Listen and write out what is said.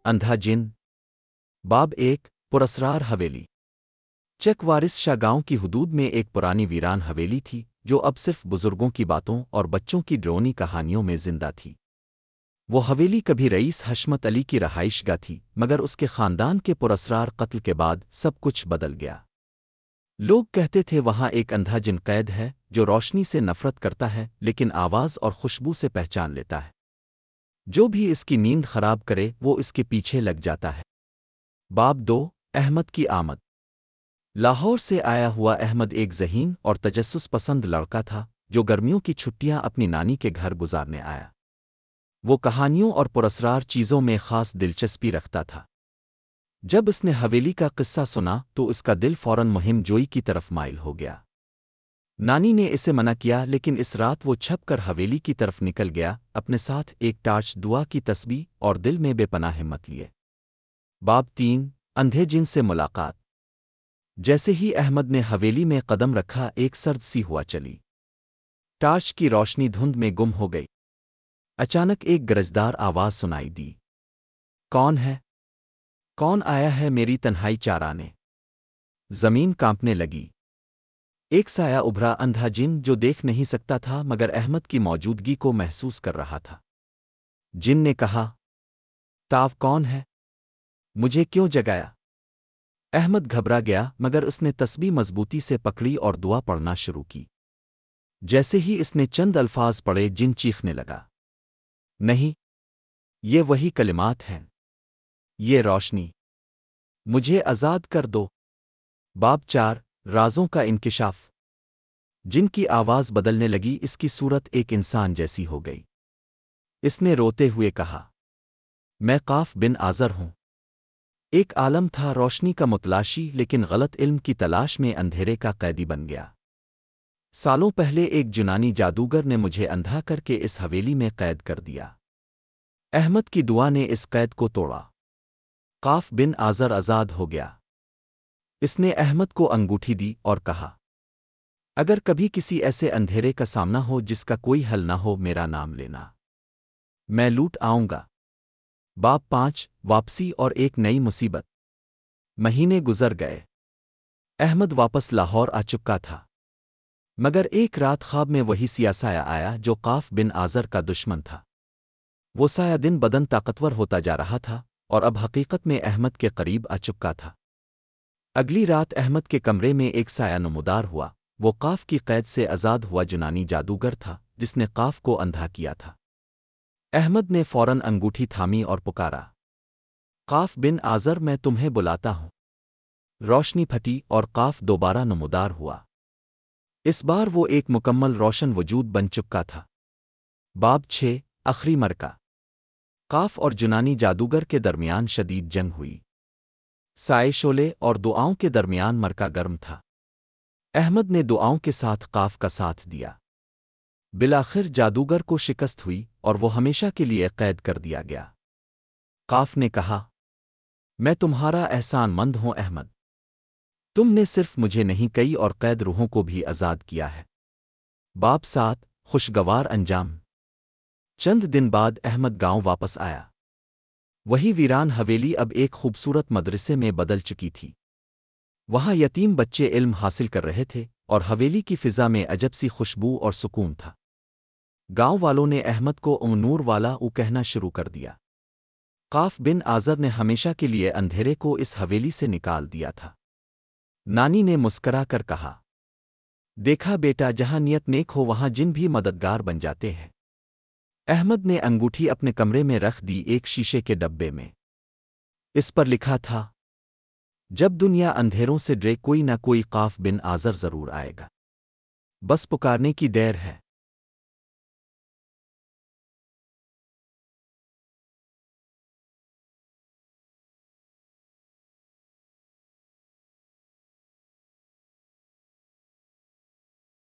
अंधा जिन। बाब 1 पुरस्रार हवेली। चक वारिस शाह गांव की हुदूद में एक पुरानी वीरान हवेली थी जो अब सिर्फ बुजुर्गों की बातों और बच्चों की डरोनी कहानियों में जिंदा थी। वो हवेली कभी रईस हशमत अली की रहाइशगाह थी, मगर उसके खानदान के पुरस्रार कत्ल के बाद सब कुछ बदल गया। लोग कहते थे वहां एक अंधा जिन कैद है जो रोशनी से नफरत करता है लेकिन आवाज और खुशबू से पहचान लेता है। जो भी इसकी नींद खराब करे वो इसके पीछे लग जाता है। बाब 2 अहमद की आमद। लाहौर से आया हुआ अहमद एक ज़हीन और तजस्सुस पसंद लड़का था जो गर्मियों की छुट्टियां अपनी नानी के घर गुजारने आया। वो कहानियों और पुरस्रार चीज़ों में खास दिलचस्पी रखता था। जब उसने हवेली का किस्सा सुना तो उसका दिल फौरन मुहिम जोई की तरफ माइल हो गया। नानी ने इसे मना किया लेकिन इस रात वो छप कर हवेली की तरफ निकल गया, अपने साथ एक टार्च, दुआ की तस्बीह और दिल में बेपनाह हिम्मत लिए। बाब 3 अंधे जिन से मुलाकात। जैसे ही अहमद ने हवेली में कदम रखा एक सर्द सी हुआ चली। टार्च की रोशनी धुंध में गुम हो गई। अचानक एक गरजदार आवाज सुनाई दी। कौन है? कौन आया है मेरी तन्हाई चाराने? जमीन कांपने लगी। एक साया उभरा, अंधा जिन जो देख नहीं सकता था मगर अहमद की मौजूदगी को महसूस कर रहा था। जिन ने कहा, ताव कौन है? मुझे क्यों जगाया? अहमद घबरा गया मगर उसने तस्बीह मजबूती से पकड़ी और दुआ पढ़ना शुरू की। जैसे ही इसने चंद अल्फाज पढ़े जिन चीखने लगा। नहीं, ये वही कलिमात हैं। ये रोशनी। मुझे आजाद कर दो। बाब 4 राजों का इंकिशाफ। जिनकी आवाज बदलने लगी, इसकी सूरत एक इंसान जैसी हो गई। इसने रोते हुए कहा, मैं काफ बिन आजर हूं। एक आलम था रोशनी का मुतलाशी लेकिन गलत इल्म की तलाश में अंधेरे का कैदी बन गया। सालों पहले एक यूनानी जादूगर ने मुझे अंधा करके इस हवेली में कैद कर दिया। अहमद की दुआ ने इस कैद को तोड़ा। काफ बिन आजर आजाद हो गया। इसने अहमद को अंगूठी दी और कहा, अगर कभी किसी ऐसे अंधेरे का सामना हो जिसका कोई हल ना हो, मेरा नाम लेना, मैं लूट आऊंगा। बाब 5 वापसी और एक नई मुसीबत। महीने गुजर गए। अहमद वापस लाहौर आ चुका था, मगर एक रात ख्वाब में वही सियासाया आया जो काफ बिन आजर का दुश्मन था। वो साया दिन बदन ताकतवर होता जा रहा था और अब हकीकत में अहमद के करीब आ चुका था। अगली रात अहमद के कमरे में एक साया नुमुदार हुआ। वो काफ की कैद से आजाद हुआ यूनानी जादूगर था जिसने काफ को अंधा किया था। अहमद ने फौरन अंगूठी थामी और पुकारा, काफ बिन आजर, मैं तुम्हें बुलाता हूं। रोशनी फटी और काफ दोबारा नुमुदार हुआ। इस बार वो एक मुकम्मल रोशन वजूद बन चुका था। बाब 6 आखिरी मरका। काफ और यूनानी जादूगर के दरमियान शदीद जंग हुई। साए शोले और दुआओं के दरमियान मरका गर्म था। अहमद ने दुआओं के साथ काफ का साथ दिया। बिलाखिर जादूगर को शिकस्त हुई और वो हमेशा के लिए कैद कर दिया गया। काफ ने कहा, मैं तुम्हारा एहसानमंद हूं अहमद। तुमने सिर्फ मुझे नहीं, कई और कैद रूहों को भी आजाद किया है। बाब 7 खुशगवार अंजाम। चंद दिन बाद अहमद गांव वापस आया। वही वीरान हवेली अब एक खूबसूरत मदरसे में बदल चुकी थी। वहां यतीम बच्चे इल्म हासिल कर रहे थे और हवेली की फिजा में अजब सी खुशबू और सुकून था। गांव वालों ने अहमद को नूर वाला कहना शुरू कर दिया। काफ बिन आजर ने हमेशा के लिए अंधेरे को इस हवेली से निकाल दिया था। नानी ने मुस्करा कर कहा, देखा बेटा, जहां नियत नेक हो वहां जिन भी मददगार बन जाते हैं। अहमद ने अंगूठी अपने कमरे में रख दी, एक शीशे के डब्बे में। इस पर लिखा था, जब दुनिया अंधेरों से डरे कोई ना कोई काफ बिन आजर जरूर आएगा। बस पुकारने की देर है।